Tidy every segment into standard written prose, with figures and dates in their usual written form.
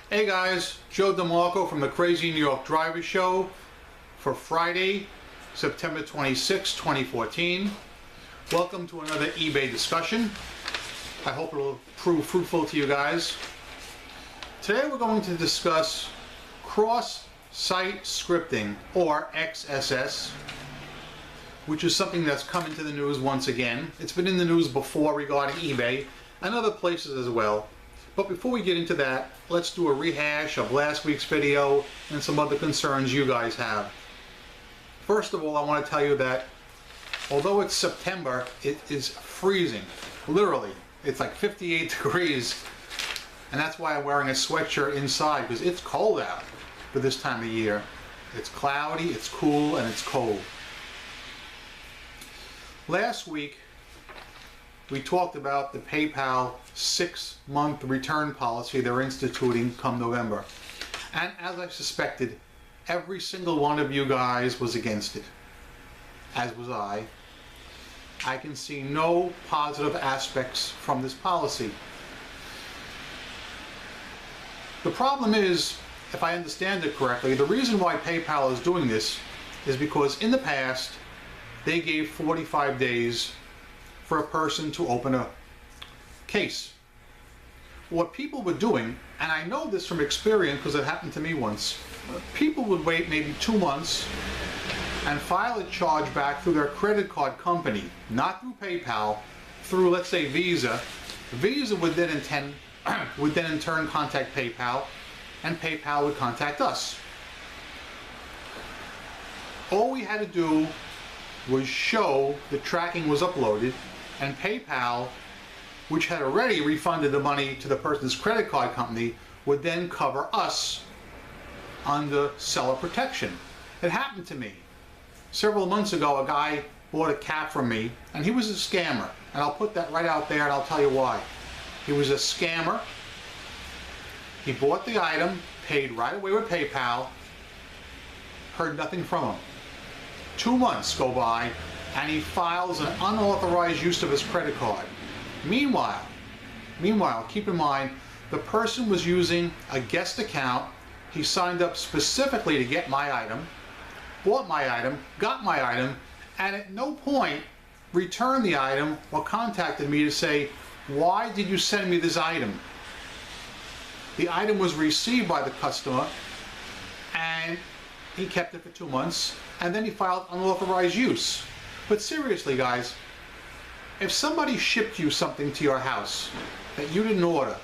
Hey guys, Joe DeMarco from the Crazy New York Driver Show for Friday, September 26, 2014. Welcome to another eBay discussion. I hope it will prove fruitful to you guys. Today we're going to discuss cross-site scripting, or XSS, which is something that's come into the news once again. It's been in the news before regarding eBay and other places as well. But before we get into that, let's do a rehash of last week's video and some other concerns you guys have. First of all, I want to tell you that although it's September, it is freezing. Literally, it's like 58 degrees. And that's why I'm wearing a sweatshirt inside, because it's cold out for this time of year. It's cloudy, it's cool, and it's cold. Last week, we talked about the PayPal 6-month return policy they're instituting come November. And as I suspected, every single one of you guys was against it, as was I. I can see no positive aspects from this policy. The problem is, if I understand it correctly, the reason why PayPal is doing this is because in the past, they gave 45 days for a person to open a case. What people were doing, and I know this from experience because it happened to me once, people would wait maybe 2 months and file a chargeback through their credit card company, not through PayPal, through, let's say, Visa. Visa would then in turn contact PayPal, and PayPal would contact us. All we had to do was show the tracking was uploaded, and PayPal, which had already refunded the money to the person's credit card company, would then cover us under seller protection. It happened to me. Several months ago, a guy bought a cap from me, and he was a scammer. And I'll put that right out there, and I'll tell you why. He was a scammer. He bought the item, paid right away with PayPal, heard nothing from him. 2 months go by, and he files an unauthorized use of his credit card. Meanwhile, keep in mind, the person was using a guest account. He signed up specifically to get my item, bought my item, got my item, and at no point returned the item or contacted me to say, why did you send me this item? The item was received by the customer, and he kept it for 2 months, and then he filed unauthorized use. But seriously, guys, if somebody shipped you something to your house that you didn't order,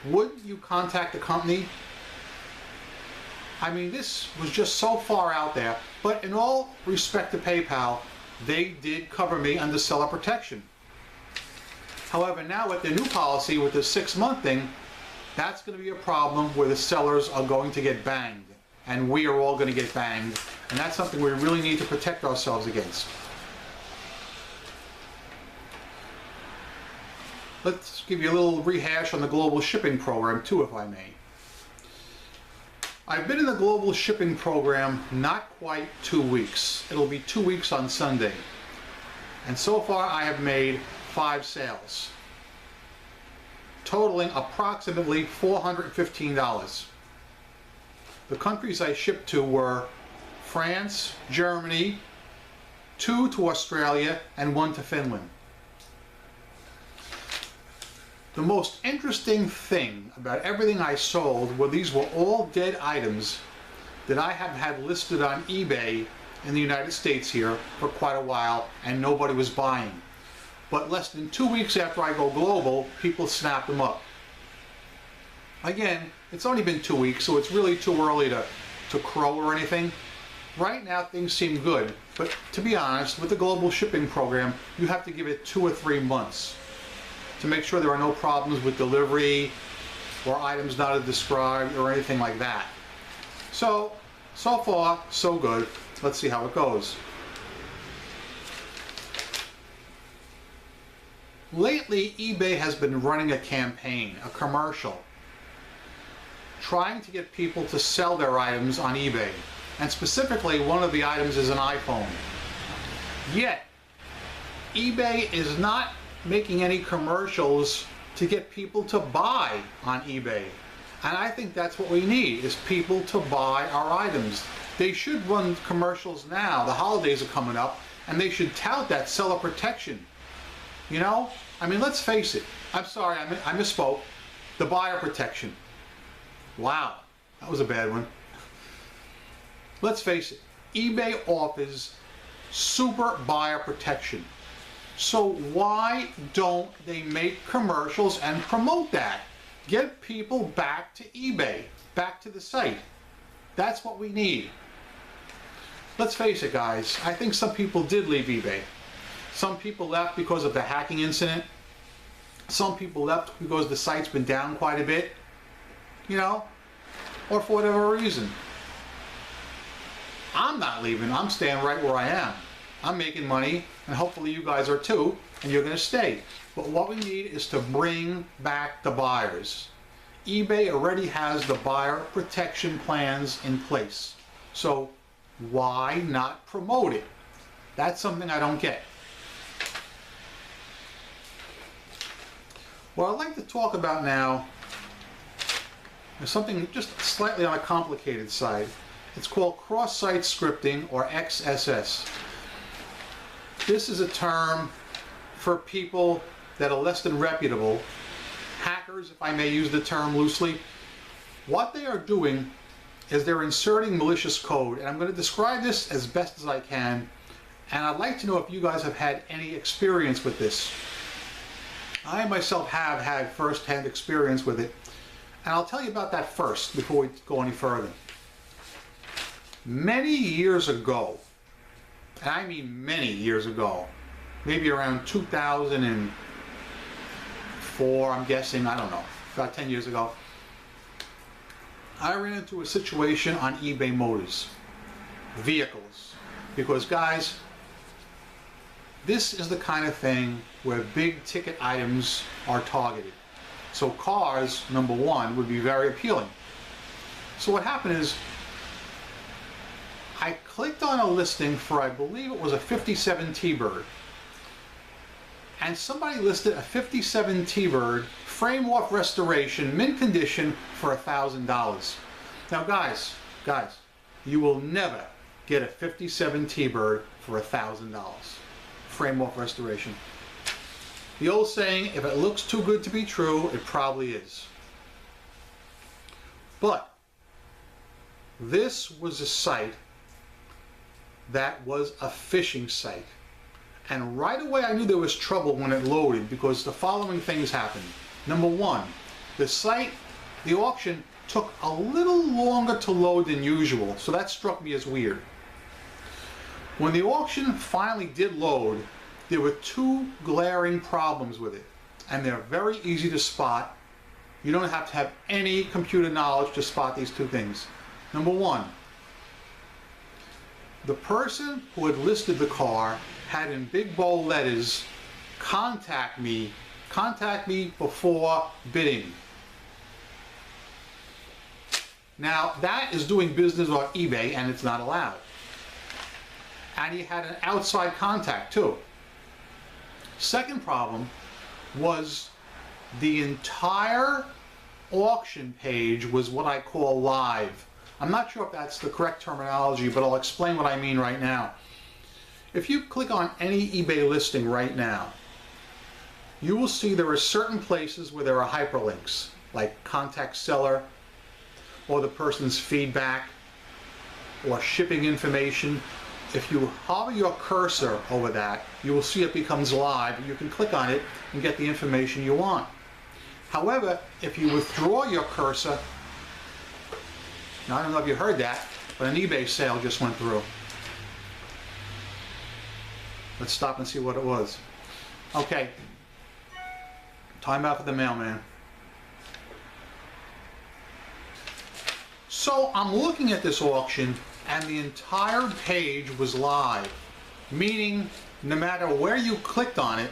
wouldn't you contact the company? I mean, this was just so far out there, but in all respect to PayPal, they did cover me under seller protection. However, now with the new policy with the 6-month thing, that's going to be a problem where the sellers are going to get banged, and we are all going to get banged, and that's something we really need to protect ourselves against. Let's give you a little rehash on the global shipping program too, if I may. I've been in the global shipping program not quite 2 weeks. It'll be 2 weeks on Sunday. And so far I have made 5 sales, totaling approximately $415. The countries I shipped to were France, Germany, 2 to Australia, and 1 to Finland. The most interesting thing about everything I sold were these were all dead items that I have had listed on eBay in the United States here for quite a while, and nobody was buying. But less than 2 weeks after I go global, people snap them up. Again, it's only been 2 weeks, so it's really too early to crow or anything. Right now things seem good, but to be honest, with the global shipping program, you have to give it 2 or 3 months to make sure there are no problems with delivery or items not as described or anything like that. So far, so good. Let's see how it goes. Lately, eBay has been running a campaign, a commercial, trying to get people to sell their items on eBay. And specifically, one of the items is an iPhone. Yet, eBay is not making any commercials to get people to buy on eBay. And I think that's what we need, is people to buy our items. They should run commercials now. The holidays are coming up, and they should tout that seller protection. You know? I mean, let's face it. I'm sorry, I misspoke. The buyer protection. Wow, that was a bad one. Let's face it. eBay offers super buyer protection. So why don't they make commercials and promote that? Get people back to eBay, back to the site. That's what we need. Let's face it, guys. I think some people did leave eBay. Some people left because of the hacking incident. Some people left because the site's been down quite a bit, you know, or for whatever reason. I'm not leaving. I'm staying right where I am. I'm making money, and hopefully you guys are too, and you're going to stay. But what we need is to bring back the buyers. eBay already has the buyer protection plans in place. So why not promote it? That's something I don't get. What I'd like to talk about now is something just slightly on a complicated side. It's called cross-site scripting, or XSS. This is a term for people that are less than reputable, hackers, if I may use the term loosely. What they are doing is they're inserting malicious code, and I'm going to describe this as best as I can, and I'd like to know if you guys have had any experience with this. I myself have had first-hand experience with it, and I'll tell you about that first before we go any further. Many years ago, and I mean many years ago, maybe around 2004, I'm guessing, I don't know, about 10 years ago, I ran into a situation on eBay Motors, vehicles, because guys, this is the kind of thing where big ticket items are targeted. So cars, number one, would be very appealing. So what happened is, I clicked on a listing for, I believe it was a 57 T-Bird. And somebody listed a 57 T-Bird, frame-off restoration, mint condition, for $1,000. Now guys, you will never get a 57 T-Bird for $1,000. Frame-off restoration. The old saying, if it looks too good to be true, it probably is. But this was a site that was a phishing site. And right away I knew there was trouble when it loaded, because the following things happened. Number one, the site, the auction, took a little longer to load than usual, so that struck me as weird. When the auction finally did load, there were two glaring problems with it, and they're very easy to spot. You don't have to have any computer knowledge to spot these two things. Number one, the person who had listed the car had in big bold letters, contact me before bidding. Now that is doing business on eBay, and it's not allowed. And he had an outside contact too. Second problem was the entire auction page was what I call live. I'm not sure if that's the correct terminology, but I'll explain what I mean right now. If you click on any eBay listing right now, you will see there are certain places where there are hyperlinks, like contact seller, or the person's feedback, or shipping information. If you hover your cursor over that, you will see it becomes live. You can click on it and get the information you want. However, if you withdraw your cursor, now I don't know if you heard that, but an eBay sale just went through. Let's stop and see what it was. Okay, time out for the mailman. So I'm looking at this auction, and the entire page was live, meaning no matter where you clicked on it,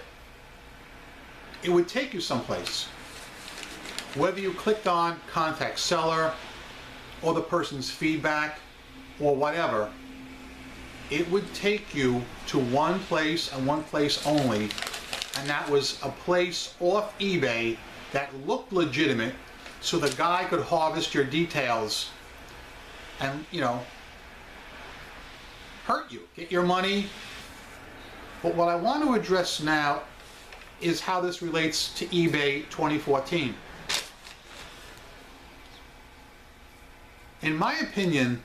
it would take you someplace. Whether you clicked on contact seller, or the person's feedback, or whatever, it would take you to one place and one place only, and that was a place off eBay that looked legitimate, so the guy could harvest your details and, you know, hurt you, get your money. But what I want to address now is how this relates to eBay 2014. In my opinion,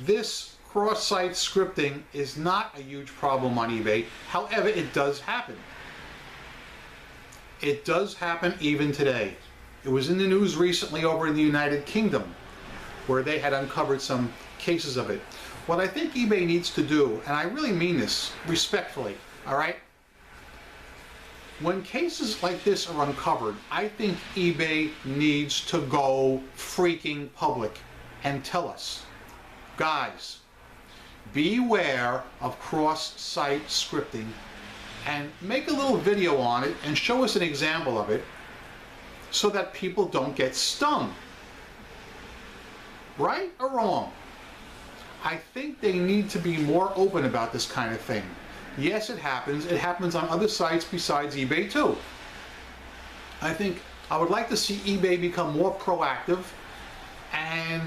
this cross-site scripting is not a huge problem on eBay. However, it does happen. It does happen even today. It was in the news recently over in the United Kingdom, where they had uncovered some cases of it. What I think eBay needs to do, and I really mean this respectfully, all right? When cases like this are uncovered, I think eBay needs to go freaking public and tell us, guys, beware of cross-site scripting, and make a little video on it and show us an example of it so that people don't get stung. Right or wrong? I think they need to be more open about this kind of thing. Yes, it happens. It happens on other sites besides eBay too. I would like to see eBay become more proactive and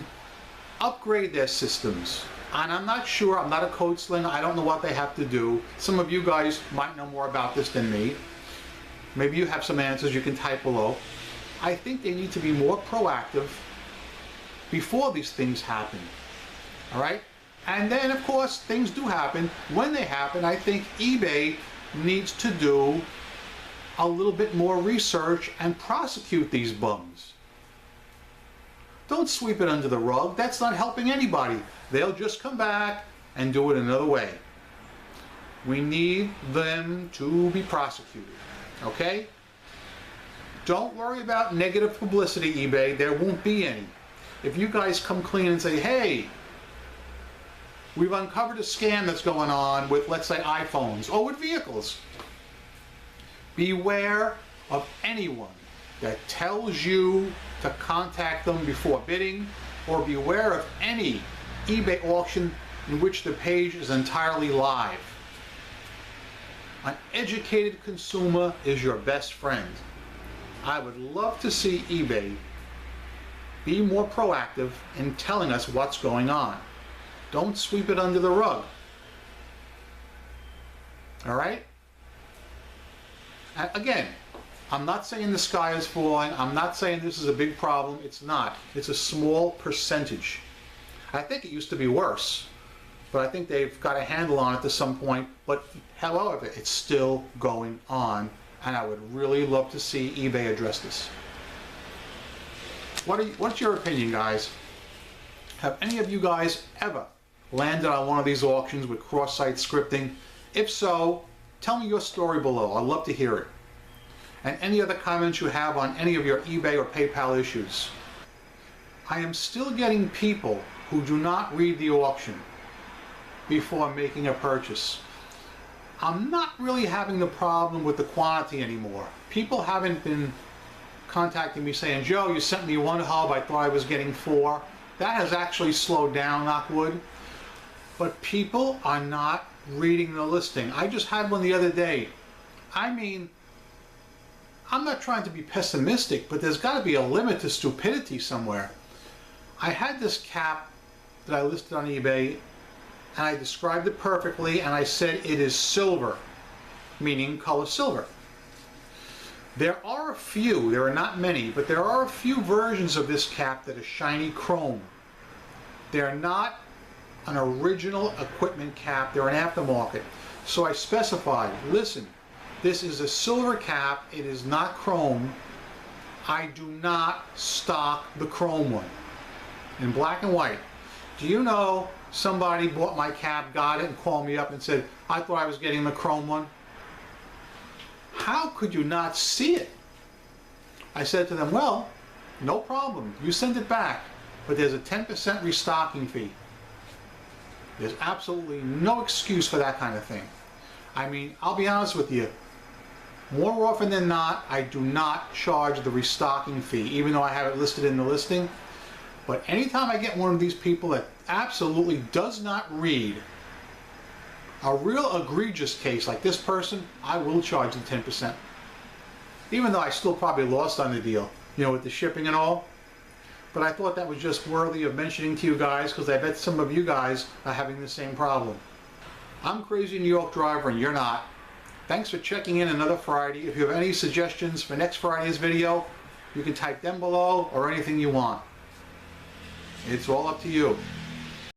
upgrade their systems. And I'm not sure, I'm not a code slinger, I don't know what they have to do. Some of you guys might know more about this than me. Maybe you have some answers you can type below. I think they need to be more proactive before these things happen. All right? And then, of course, things do happen. When they happen, I think eBay needs to do a little bit more research and prosecute these bums. Don't sweep it under the rug. That's not helping anybody. They'll just come back and do it another way. We need them to be prosecuted. Okay? Don't worry about negative publicity, eBay. There won't be any. If you guys come clean and say, hey, we've uncovered a scam that's going on with, let's say, iPhones or with vehicles. Beware of anyone that tells you to contact them before bidding, or beware of any eBay auction in which the page is entirely live. An educated consumer is your best friend. I would love to see eBay be more proactive in telling us what's going on. Don't sweep it under the rug. All right? Again, I'm not saying the sky is falling. I'm not saying this is a big problem. It's not. It's a small percentage. I think it used to be worse, but I think they've got a handle on it to some point. But however, it's still going on, and I would really love to see eBay address this. What's your opinion, guys? Have any of you guys ever landed on one of these auctions with cross-site scripting? If so, tell me your story below. I'd love to hear it. And any other comments you have on any of your eBay or PayPal issues. I am still getting people who do not read the auction before making a purchase. I'm not really having the problem with the quantity anymore. People haven't been contacting me saying, Joe, you sent me one hub, I thought I was getting 4. That has actually slowed down, knock wood. But people are not reading the listing. I just had one the other day. I mean, I'm not trying to be pessimistic, but there's got to be a limit to stupidity somewhere. I had this cap that I listed on eBay, and I described it perfectly, and I said it is silver, meaning color silver. There are a few, there are not many, but there are a few versions of this cap that are shiny chrome. They're not an original equipment cap, they're an aftermarket. So I specified, listen, this is a silver cap, it is not chrome. I do not stock the chrome one. In black and white. Do you know somebody bought my cap, got it, and called me up and said, I thought I was getting the chrome one? How could you not see it? I said to them, well, no problem. You send it back, but there's a 10% restocking fee. There's absolutely no excuse for that kind of thing. I mean, I'll be honest with you. More often than not, I do not charge the restocking fee, even though I have it listed in the listing. But anytime I get one of these people that absolutely does not read a real egregious case like this person, I will charge them 10%. Even though I still probably lost on the deal. you know, with the shipping and all. But I thought that was just worthy of mentioning to you guys because I bet some of you guys are having the same problem. I'm Crazy New York Driver and you're not. Thanks for checking in another Friday. If you have any suggestions for next Friday's video, you can type them below or anything you want. It's all up to you.